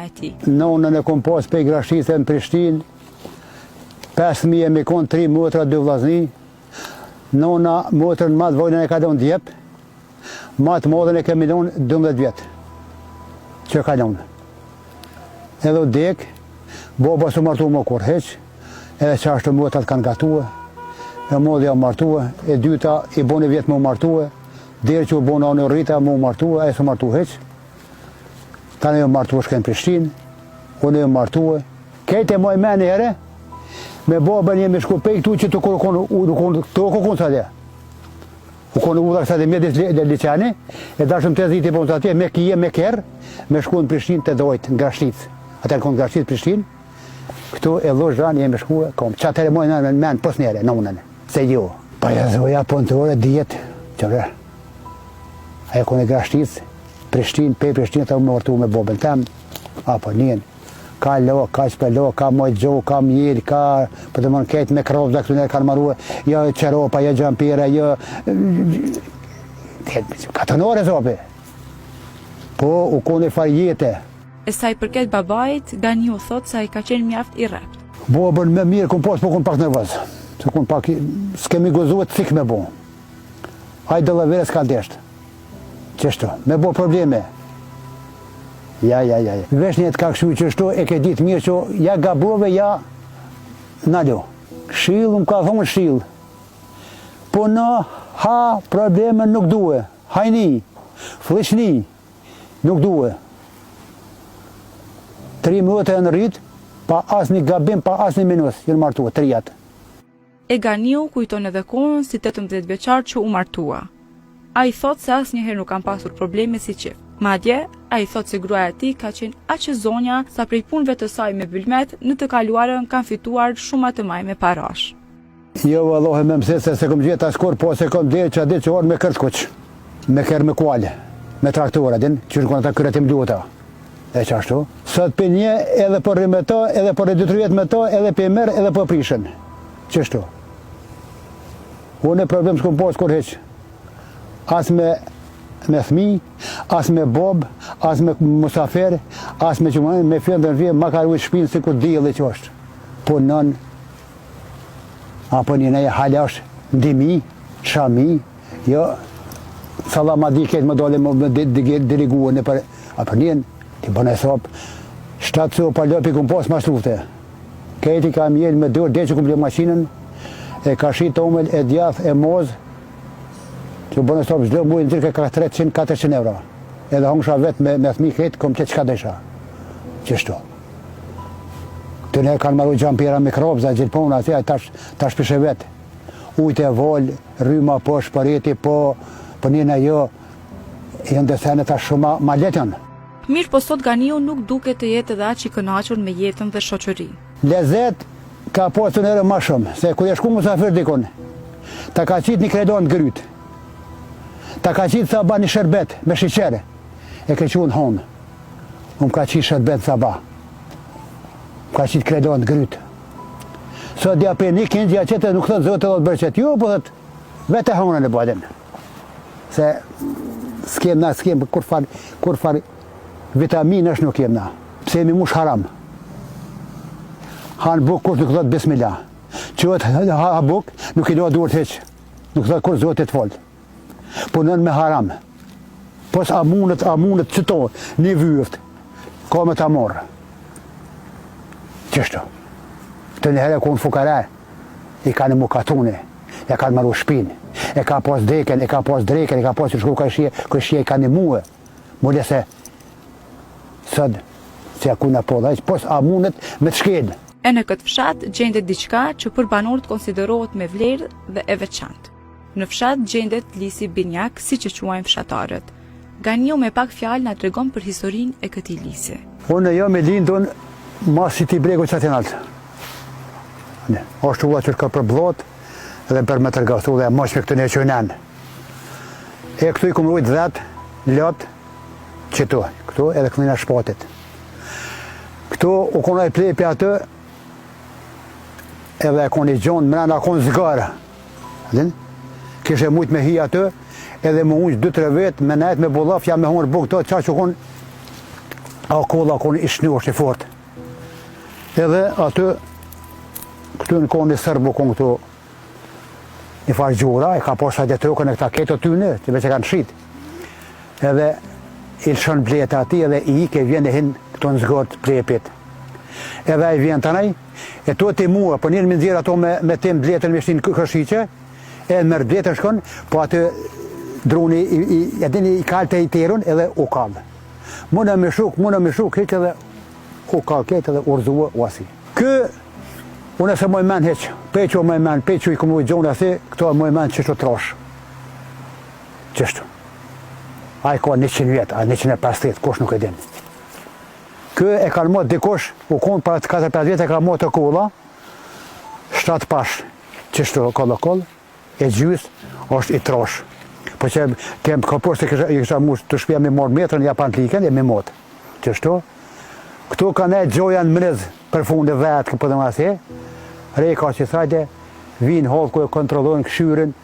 e tij. Nonën e kom pas pe Grashtisë në Prishtinë, 5.000 me kon 3 motra 2 vllazni. Nona motrën më të vogël e ka dhënë djep, më të madhen e kemi dhënë 12 vjet. Që ka dhënë. Edhe u dek, baba s'u martu më kur heq, edhe çashtë motrat kanë gatuar. E modja u martua, e dyta i boni vjet më u martua, deri që u bona në Rrita më u martua, ai s'u martu heq. Tani u martua shkën në Prishtinë, unë u martua. Këtë më mënë herë, me babën jemi shku pe këtu që të kokon sa dhe. U konë u dhashtë dhe mjedis dhe liqani, e dashëm të ziti për atje, me kije, me kerë, me shku në Prishtinë të dojtë, në Grashticë. Atër konë Grashticë Prishtinë, këtu e dhosh ranë jemi shku, kom, që atër e mojnë në menë pës njere, në unën, se jo. Pa e zoja pëntore, djetë, që vre. A e konë Grashticë, Prishtinë, pe Prishtinë të më vërtu me babën temë, apo njën. Ka lo, ka shpelo, ka mojgjo, ka mjeri, ka, për të mënë ketë me krovë dhe këtune kanë marrua, jo qeropa, jo gjampire, jo... Katënore zopi. Po, u kone farjete. E sa i përket babait, Ganiu thot se ai ka qenë mjaft i rrept. Bobën me mirë kom pas, po kom pak nervoz. Se kom pak, s'kemi gozuet thik me bo. Aj dëllavere s'ka ndeshtë. Qështu, me bo probleme. Ja. Vesh një të ka këshu që shto e ke ditë mirë që ja gabove, ja nalo. Shilë, më ka thonë shilë. Po në ha probleme nuk duhe. Hajni, flishni, nuk duhe. 3 minuta e në rritë, pa asni gabim, pa asni minus, jënë martua, 3 jatë. E Ganiu kujton edhe kohën si 18 vjeçar që u martua. Ai thot se asnjëherë nuk kanë pasur probleme si çift. Madje, ai thot se gruaja e tij ka qenë aq e zonja sa prej punëve të saj me bylmet në të kaluarën kanë fituar shumë të maj me parash. Jo, vallohi me mëse se kom gjetë askur, po se kom dhe që a ditë që orë me kërtkuq, me kërë me kuale, me traktora, din, që shkon ata kërëtim luta. E që ashtu. Sot për një edhe për rrimë të, edhe për reditrujet me të, edhe për merë, edhe për prishën. Qështu. Unë e problem s'kom pas kur heq. As me fmi, as me bob, as me musafer, as me qëmanë, me fjën dhe në vje, ma ka rujtë shpinë si kur dhjë që është. Po nën, apo një nejë halash, ndimi, shami, jo, salama di ketë më dole më diriguën e për, apo njën, ti bënë e sopë, 7 sopa lëpi këm posë ma shlufte. Keti ka mjelë me dërë, dhe që këm lë mashinën, e ka shi tomel, e djath, e mozë, që bënë e sopë zdo mujë në tërë ka 300-400 euro. Edhe hongsha vetë me thmi ketë, kom qëtë qka desha. Qështu. Të ne kanë maru gjampira me kropza, gjithpona, tash pishe vetë. Ujtë e volë, rryma po, shpëriti po, për njëna jo, jënë desene tash shumë ma letën. Mirë po sot Ganiu nuk duke të jetë edhe aq i kënaqur me jetën dhe shoqërinë. Lezet ka posë të nërë ma shumë, se kur e shku musafir dikon, ta ka qitë një kredon në grytë, ta ka qitë saba një shërbet me shiqere, e ke qunë honë, unë ka qitë shërbet saba, ka qitë kredon në grytë. Sot dhja për një këndja qëtë nuk thëtë zotë dhe të bërë qëtë, jo, po thëtë, vete honën e badin, se s'kem, kur far vitamin është nuk jem na, pse jemi mush haram. Hanë buk kur nuk thot bismillah. Qëhet ha buk, nuk i do duhet heq. Nuk thot kur zotit folë. Punën me haram. Pos a mundet qëto, një vyëft, ka me ta morë. Qështu. Të njëherë ku në fukare, i ka në mukatune, e ka në maru shpinë, e ka pos deken, e ka pos dreken, e ka pos që shku kërshie i ka një muë. Mulle se, sëd, se a kuna po dhe, pos a mundet me të shkelë. E në këtë fshat gjendet diçka që për banorët konsiderohet me vlerë dhe e veçantë. Në fshat gjendet Lisi Binjak, si që quajnë fshatarët. Ganiu me pak fjalë na tregon për historinë e këtij lisi. Unë jo me lindun mas si ti bregu që atin altë. Ashtu ua që ka për blot dhe për me tërgastu dhe mosh me këtë një qëjnen. E këtu i kumë rujt 10, lot, qëtu, këtu edhe këtë një shpatit. Këtu u konaj plepi atë, edhe e koni gjonë, mrena konë zgarë. Kishe mujtë me hi atë, edhe më unqë 2-3 vetë, me nejtë me bolaf, ja me honë bukë të, qa që konë A kolla konë i shnjosh i fort. Edhe aty, këtu në konë i sërbu konë këtu një farë gjura, e ka posha dhe trukën e këta keto tyne, që veç e kanë shit. Edhe i lëshon bleta ati edhe i ike vjen e hinë këtu në zgort plepit. Edhe i vjen të nej, e to të mua, po njërë më nëzirë ato me tim bletën me shtinë këshiqe, edhe mërë bletën shkon, po atë druni i kalë të i terun edhe u kalë. Muna me shuk, heq edhe u kalë ketë edhe urzua u asi. Unë e se moj men heq, peqo moj men, peqo i këmu i gjonë asi, këto moj men qështu trosh. Qështu. A i ka 100 vjetë, a 150, kush nuk e din. Kë e ka mot dikush, u konë para 4-5 vjetë e ka mot të kolla, 7 pash, qështu koll, e gjys, është i trosh. Po që kem këpër se i kësha mu të shpja me morë metrën, ja pan të liken, e me mot. Qështu. Këtu ka ne gjoja në mrez për fundi vetë, këpër dhe masi, rejka që thajde, vinë halë ku e kontrollojnë këshyrin,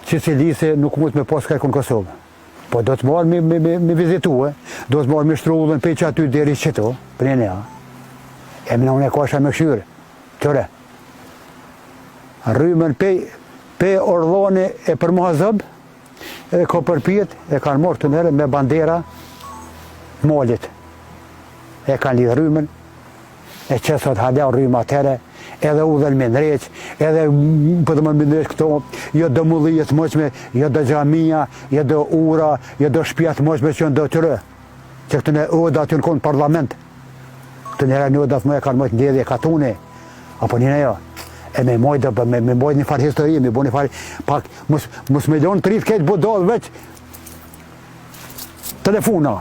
që si lisi nuk mund me posë kërkun Kosovë. Po do të marrë me vizitue, do të marrë me shtrullën pe që aty deri qëto, për një nea. E mina unë e kasha me këshyri, tëre. Rrymën pe orloni e për muhazëb, edhe ka përpjet, e kanë marrë të nere me bandera molit. E kanë lidhë rrymën, e qësot halja rrymë atere, edhe u dhe me nëreq, edhe për dhe më nëreq këto, jo do mullijet moqme, jo do gjamia, jo do ura, jo do shpjat moqme që në do të rë. Që këtë në oda të në konë parlament. Këtë njëra në oda të më e kanë mojtë ndjedhje katune, apo njëne jo. E me mojtë një farë histori, me bo një farë, pak, mus me lonë të rritë këtë bodolë veç telefona.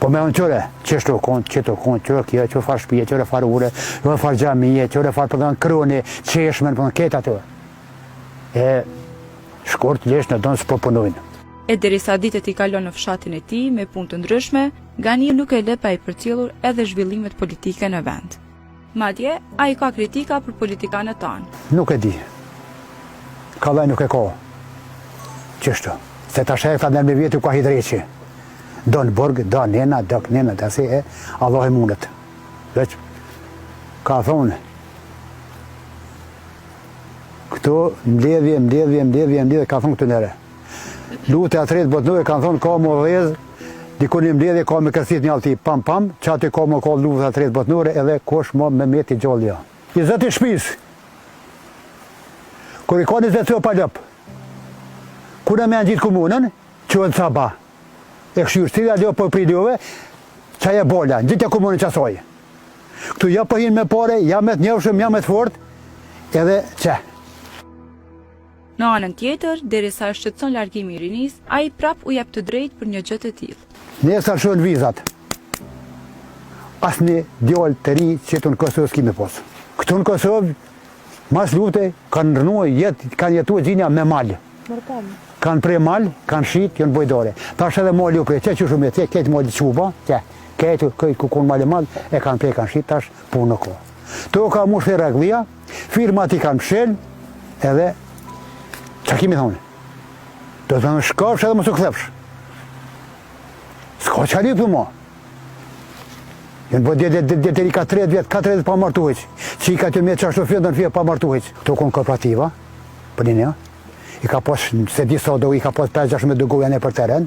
Po me unë qëre, qështu konë, qërë kjo, qërë farë shpije, qërë farë ure, qërë farë gjamije, qërë farë përdo në kroni, qeshmen, përdo në ketë ato. E shkurt lesh në donë së përpunojnë. E derisa ditët i kalon në fshatin e tij me punë të ndryshme, Gani nuk e lë pa i përcjellur edhe zhvillimet politike në vend. Madje, ai ka kritika për politikanët tanë. Nuk e di. Kallaj nuk e ka. Qështu. Se ta shekta në me vjetu ka hidreqi. Do në burg, do nena, do kënena, do si e, Allah e mundet. Veç, ka thonë, këto mbledhje, ka thonë këtu nere. Lutë e atëret botnore, ka thonë, ka më dhezë, dikun një mbledhje, ka me kërësit një alti, pam, që aty ka më ka lutë e atëret botnore, edhe kosh më me meti gjallja. I zëti shpis, kër i ka 20 pa lëp, kur e me në gjitë komunën, që e në caba. E këshyrë, stila leo për pridjove, qaj e bolla, në gjithja komunën qasoj. Këtu ja përhin me pare, ja me të njëvshëm, ja me të fort, edhe që. Në anën tjetër, derisa shqetëson largimi i rinis, ai prap u jep të drejtë për një gjë të tillë. Nesa shon vizat. Asnjë djalë të ri që në Kosovë s'kemi pas. Këtu në Kosovë, mas lufte, kanë rënuar jetë, kanë jetuar gjinja me mal. Kanë prej mal, kanë shit, janë bojdore. Tash edhe mali u prej, që shumë jetë, këtë mali quba, këtë ku konë mali mal, e kanë prej, kanë shit, tash punë në ko. To ka mushë e reglia, firmat i kanë pshel, edhe, që kimi thonë? Do të në shkafsh edhe më së këthepsh. S'ka që halipë ma. Jënë bo djetëri ka 30 vjetë, 40 pa martu heq. Që i ka të mjetë që ashtu fjendën fje pa martu heq. Këto konë kooperativa, për një një. I ka pas, se di sa do, i ka pas 5-6 dugoja në për teren.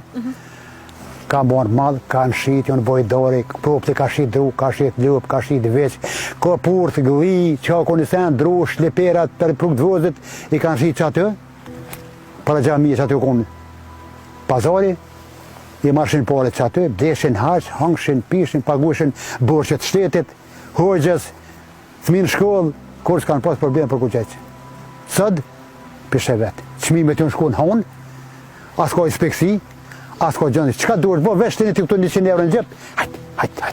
Ka morë madhë, kanë shit, janë bojdori, propti ka shit dru, ka shit lup, ka shit veç, ka purth, gëlli, qako në sen, dru, shliperat, për pruk të vozit, i kanë shit që aty, para gjami që aty konë pazari, i marshin pare që aty, deshin haq, hangshin, pishin, pagushin, borqet shtetit, hojgjes, fëmin shkollë, kur s'kanë pas problem për kuqeq. Sëd, pishe vetë. Qmimet ju në shku në honë, as ka inspeksi, as ka gjëndë. Qëka duhet bo, veç të një të këtu 100 euro në gjepë, hajt.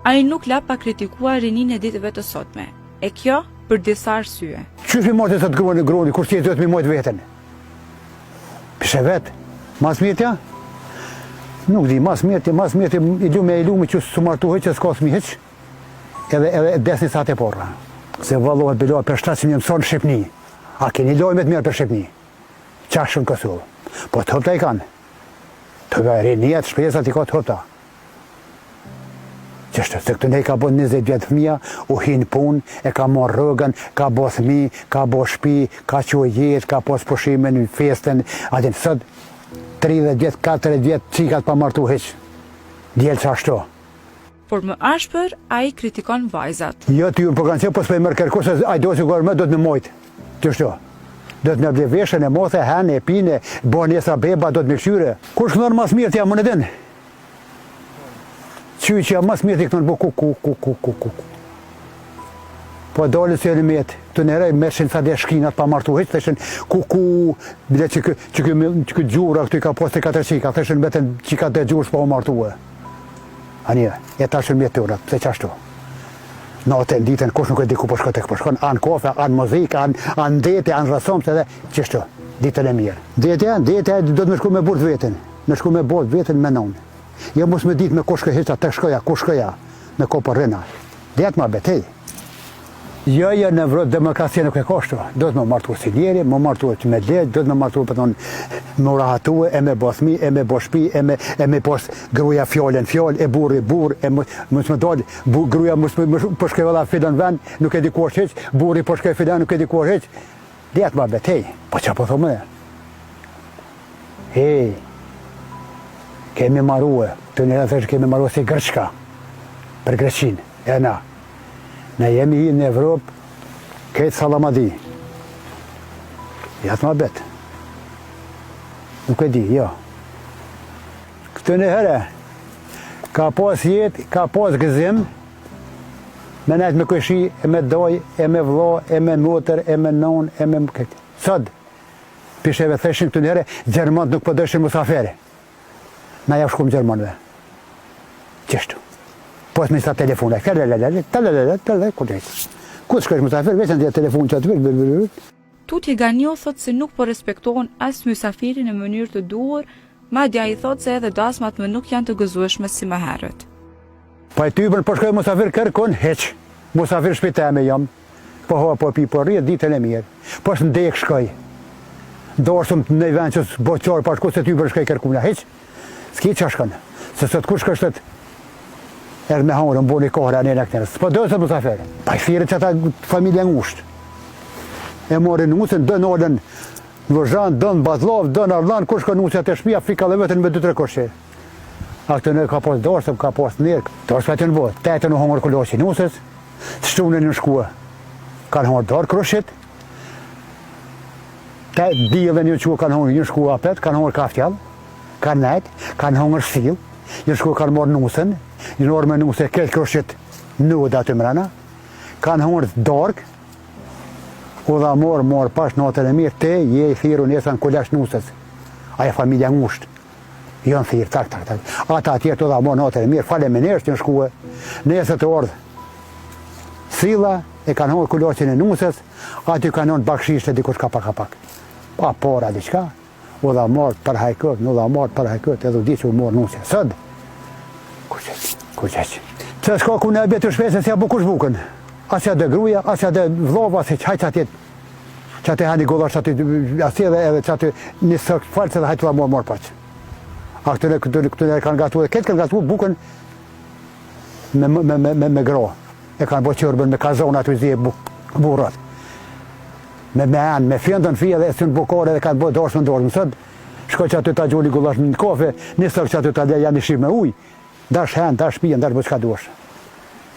Ai nuk la pa kritikua rinin e ditëve të sotme. E kjo për disa arsye. Qysh mi mojtë të të groni, kur që jetë mi mojtë vetën? Pishe vetë. Mas mirëtja? Nuk di, mas mirëtja, i lume që së martu heq, që s'ka s'mi heq, edhe desni sa të porra. Se vallohet bilohet për 700 mëson Shqipni. A keni lojmet mirë për Shqipni? Qashën Kosovë. Po të hëpta i kanë. Të rinjet, shpresat i ka të hëpta. Qështë, se këtë ne ka bo 20 vjetë fëmija, u hinë punë, e ka marrë rrugën, ka bo thmi, ka bo shpi, ka që jetë, ka pos pushime në festen, atin sot 30 vjetë, 40 vjetë, qikat pa martu heq, djelë që ashtu. Por më ashpër, a i kritikon vajzat. Jo të ju në programë, po s'pej mërë kërku, se a i do që gërë më, do të me mojtë, qështu. Do të me ble veshën e mothe, hene, e pine, bo njësra beba, do të me këshyre. Kur shkënër mas mirë të jam më në dinë? Qyë që jam mas mirë të i këtën bu ku. Po dole që e në metë, të nërej me shenë sa dhe shkinat pa martu heqë, të shenë ku, bile që këtë gjura, këtë i ka posti 4 qika, të shenë betën qika dhe gjurës pa o martu e. Anje, e ta shenë metë të urat, pëse qashtu. Natën, ditën, kush nuk e di ku po shko tek po shkon, anë kofe, anë muzikë, anë dete, anë rasomë, edhe qështu, ditën e mirë. Dete, do të me shku me burë vetën, me shku me burë vetën me nonë. Jo mos me ditë me kush këheqta, të shkoja, ku shkoja, me ko për rëna. Detë ma betej. Jo, në Evropë demokracia nuk e kështu. Do të me martu si njeri, me martu që me legjë, do të me martu për tonë me urahatue, e me bosmi, e me boshpi, e me pos gruja fjallën fjallë, e burri burë, e mos me dollë, gruja mos me përshkevela filan ven, nuk e di ku është heq, burri përshkev filan, nuk e di ku është heq. Detë ma betej. Po që po thome? Hej, kemi marrue, të një rëthështë kemi marrue si Greqka, për Greqin, e na. Ne jemi hi në Evropë, këtë salamadi. Jatë ma betë. Nuk e di, jo. Këtë në herë, ka pas jetë, ka pas gëzim, me nejtë me këshi, e me doj, e me vlo, e me motër, e me non, e me këtë. Sot, pisheve theshin këtë në herë, Gjermant nuk përdëshin musafere. Na ja shkum Gjermanve. Qështu. Pos me sa telefona. Ku shkësh musafir, veçën dhe telefon që atë. Tutje Ganio thot se nuk po respektohen as mysafirin në mënyrë të duhur, madje ai thot se edhe dasmat më nuk janë të gëzueshme si më herët. Pa e typën po shkoj musafir kërkon heq. Musafir shpiteme jam. Po hoa po pi po rrit ditën e mirë. Po s'ndek shkoj. Dorsëm në vend që boqor pa shku se typën shkoj kërkuna heq. S'ki që shkën, se sot kush kështet erë me hangurë, më boni kohër anë e në këtërës. Po dojë se musafere. Pa i thire që ata familje ngusht. E mori nusën, dënë orën në vëzhan, dënë bazlov, dënë ardhan, kush ka nusë atë shpia, fika le vetën me 2-3 koshe. A këtë në ka pas dorsëm, ka pas nërkë. Dorsë për të në botë, tetën u hangurë kulloqi nusës, shtunën në shkua. Kanë hangurë dorë krushit, dilën një qua kanë hangurë një shkua apet, kanë hangurë kaftjallë. Kanë nejtë, kanë hongër shil, një shku kanë morë nusën, një orë me nusë e këtë kërshit nuda të mrena, kanë hongër dorkë, u dha morë pash natën e mirë, te je i thiru njësa në kullash nusës, aja familja ngusht, jo në thirë, tak. Ata atjerë u dha morë natën e mirë, fale me nërështë një shkuë, njësë të ordë, sila e kanë hongër kullashin e nusës, aty kanë hongër bakshishtë e dikush kapak. Pa pora diqka. U dha marë për hajkët, nu dha marë për hajkët, edhe u di që u morë nusja. Sëd, kuqeq. Që shka ku në e betë shpesën, si a bukush bukën. Asja dhe gruja, asja dhe vlova, si që hajtë që atë hani gollar, që atë asje dhe edhe që atë një sërkë falës edhe hajtë u dha marë paqë. A këtë në kanë gatu, dhe këtë kanë gatu bukën me gro. E kanë bo qërbën me kazona të vizije burrat. Me anë, me fjendën fje dhe së në bukore dhe kanë bërë dorës në dorës. Mësët, shkoj që aty ta gjulli gullash në kofe, një sërkë që aty ta dhe janë i shqip me uj, dash hen, dash pijen, dash bëqka duash.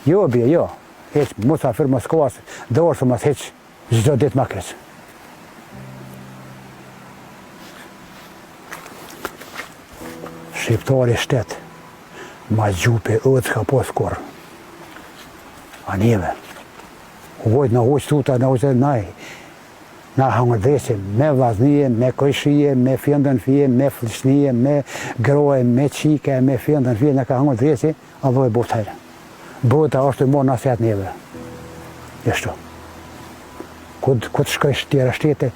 Jo, bje, jo. Heq, musafir, mos kohas, dorës, mos heq, gjdo dit ma kreq. Shqiptari shtet, ma gjupi, ka pos kur. A njeve. U vojt në hoqë tuta, në hoqë naj. Na hangër dheqe, me vlaznije, me kojshije, me fjendën fje, me flishnije, me groje, me qike, me fjendën fje, në ka hangër dheqe, a dojë bot hajrë. Bota është të morë në asjat njeve. Jeshtu. Këtë shkoj tjera shtete,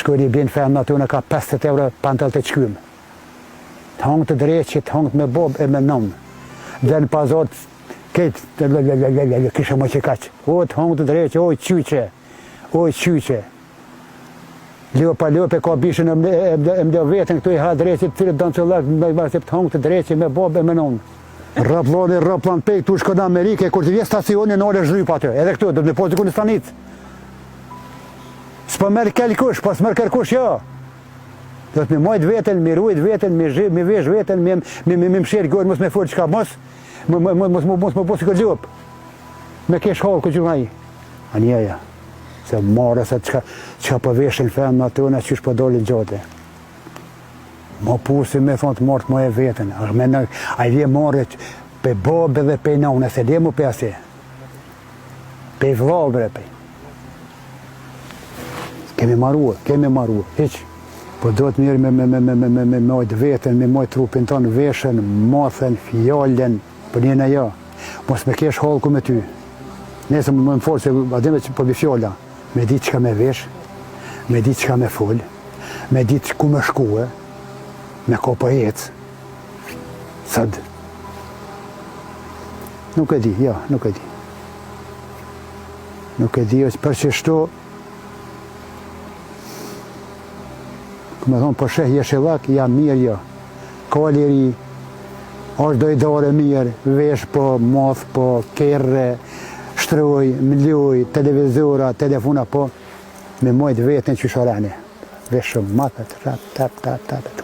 shkoj një bjenë fejnë në të unë ka 50 euro pantal të qkymë. Të hangë të dreqe, të hangë me bob e me nëmë. Dhe në pazot, këtë, kishë më që kaqë. O, të hangë të dreqe, oj, qyqe. Oj, qyqe. Ljopa ka bishën e mdo vetën këtu i ha dreqe, të cilët donë që lakë me vasip të hangë të dreqe, me bobe, me nonë. Rëploni, rëplan pej, tu shko në Amerike, kur të vje stacioni në ore zhryp atë, edhe këtu, do të në poziku në stanicë. S'po merë kell kush, po s'merë kërkush, jo. Do të me mojt veten, me rujt veten, me vesh veten, me mshirë gërë, mos me furë qka, mos më posë këtë gjupë. Me kesh halë këtë gjupë aji. A njeja, se marë, se qka po veshin fenë në atë, qysh po dolin gjote. Mo pusi me thonë të martë mo e veten, a i vje marë pe babë dhe pe nane, se dhe mu pe ase. Pe vlabre pe. Kemi marrua, hiq. Po do të mirë me mojt veten, me mojt trupin tonë, veshen, mathen, fjallën, për njëna jo. Mos me kesh halku me ty. Nese më më folë se ademe që po bi fjalla, me ditë qka me vesh, me ditë qka me full, me ditë ku me shkue, me ko po ecë. Sad. Nuk e di, ja, nuk e di. Nuk e di, është për që shto, me thonë, po sheh jeshillak, jam mirë, jo. Ka liri, është dojdare mirë, vesh po, math po, kerre, shtroj, mluj, televizora, telefona po, me mojt vetën që shorane. Vesh shumë matët, tap,